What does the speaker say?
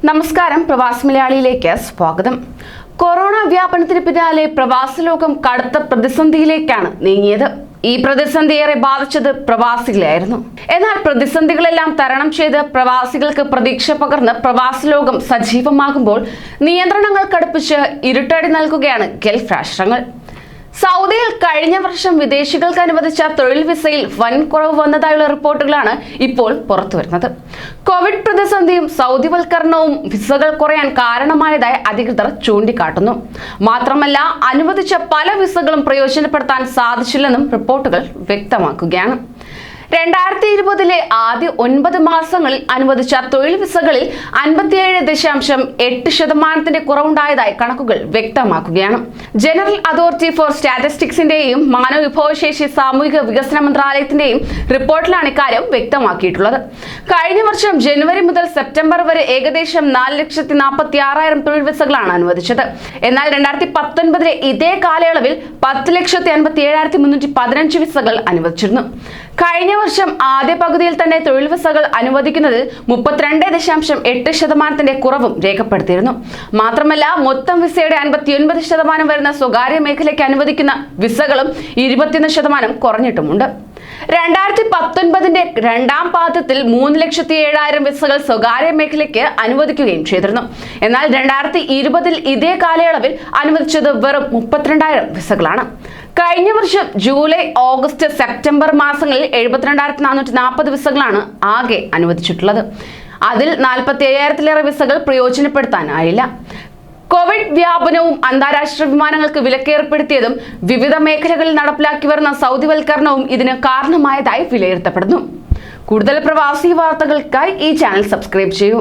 നമസ്കാരം, പ്രവാസി മലയാളിയിലേക്ക് സ്വാഗതം. കൊറോണ വ്യാപനത്തിന് പിന്നാലെ പ്രവാസ ലോകം കടുത്ത പ്രതിസന്ധിയിലേക്കാണ് നീങ്ങിയത്. ഈ പ്രതിസന്ധി ഏറെ ബാധിച്ചത് പ്രവാസികളെയായിരുന്നു. എന്നാൽ പ്രതിസന്ധികളെല്ലാം തരണം ചെയ്ത് പ്രവാസികൾക്ക് പ്രതീക്ഷ പകർന്ന് പ്രവാസ ലോകം സജീവമാകുമ്പോൾ നിയന്ത്രണങ്ങൾ കടുപ്പിച്ച് ഇരുട്ടടി നൽകുകയാണ് ഗൾഫ് രാഷ്ട്രങ്ങൾ. സൗദിയിൽ കഴിഞ്ഞ വർഷം വിദേശികൾക്ക് അനുവദിച്ച തൊഴിൽ വിസയിൽ വൻ കുറവ് വന്നതായുള്ള റിപ്പോർട്ടുകളാണ് ഇപ്പോൾ പുറത്തുവരുന്നത്. കോവിഡ് പ്രതിസന്ധിയും സൗദിവൽക്കരണവും വിസകൾ കുറയാൻ കാരണമായതായി അധികൃതർ ചൂണ്ടിക്കാട്ടുന്നു. മാത്രമല്ല, അനുവദിച്ച പല വിസകളും പ്രയോജനപ്പെടുത്താൻ സാധിച്ചില്ലെന്നും റിപ്പോർട്ടുകൾ വ്യക്തമാക്കുകയാണ്. 2020 ആദ്യ 9 മാസങ്ങളിൽ അനുവദിച്ച തൊഴിൽ വിസകളിൽ 57.8% കുറവുണ്ടായതായി കണക്കുകൾ വ്യക്തമാക്കുകയാണ്. ജനറൽ അതോറിറ്റി ഫോർ സ്റ്റാറ്റിസ്റ്റിക്സിന്റെയും മാനവ വിഭവശേഷി സാമൂഹിക വികസന മന്ത്രാലയത്തിന്റെയും റിപ്പോർട്ടിലാണ് ഇക്കാര്യം വ്യക്തമാക്കിയിട്ടുള്ളത്. കഴിഞ്ഞ വർഷം ജനുവരി മുതൽ സെപ്റ്റംബർ വരെ ഏകദേശം 4,46,000 തൊഴിൽ വിസകളാണ് അനുവദിച്ചത്. എന്നാൽ 2019 ഇതേ കാലയളവിൽ 10,57,315 വിസകൾ അനുവദിച്ചിരുന്നു. കഴിഞ്ഞ വർഷം ആദ്യ പകുതിയിൽ തന്നെ തൊഴിൽ വിസകൾ അനുവദിക്കുന്നതിൽ 32.8% കുറവും രേഖപ്പെടുത്തിയിരുന്നു. മാത്രമല്ല, മൊത്തം വിസയുടെ 59% വരുന്ന സ്വകാര്യ മേഖലയ്ക്ക് അനുവദിക്കുന്ന വിസകളും 21% കുറഞ്ഞിട്ടുമുണ്ട്. 2019 രണ്ടാം പാദത്തിൽ 3,07,000 വിസകൾ സ്വകാര്യ മേഖലയ്ക്ക് അനുവദിക്കുകയും ചെയ്തിരുന്നു. എന്നാൽ 2020 ഇതേ കാലയളവിൽ അനുവദിച്ചത് വെറും 32,000 വിസകളാണ്. കഴിഞ്ഞ വർഷം ജൂലൈ, ഓഗസ്റ്റ്, സെപ്റ്റംബർ മാസങ്ങളിൽ 72,440 വിസകളാണ് ആകെ അനുവദിച്ചിട്ടുള്ളത്. അതിൽ 45,000-ലേറെ വിസകൾ പ്രയോജനപ്പെടുത്താനായില്ല. കോവിഡ് വ്യാപനവും അന്താരാഷ്ട്ര വിമാനങ്ങൾക്ക് വിലക്കേർപ്പെടുത്തിയതും വിവിധ മേഖലകളിൽ നടപ്പിലാക്കി വരുന്ന സൗദിവൽക്കരണവും ഇതിന് കാരണമായതായി വിലയിരുത്തപ്പെടുന്നു. കൂടുതൽ പ്രവാസി വാർത്തകൾക്കായി ഈ ചാനൽ സബ്സ്ക്രൈബ് ചെയ്യൂ.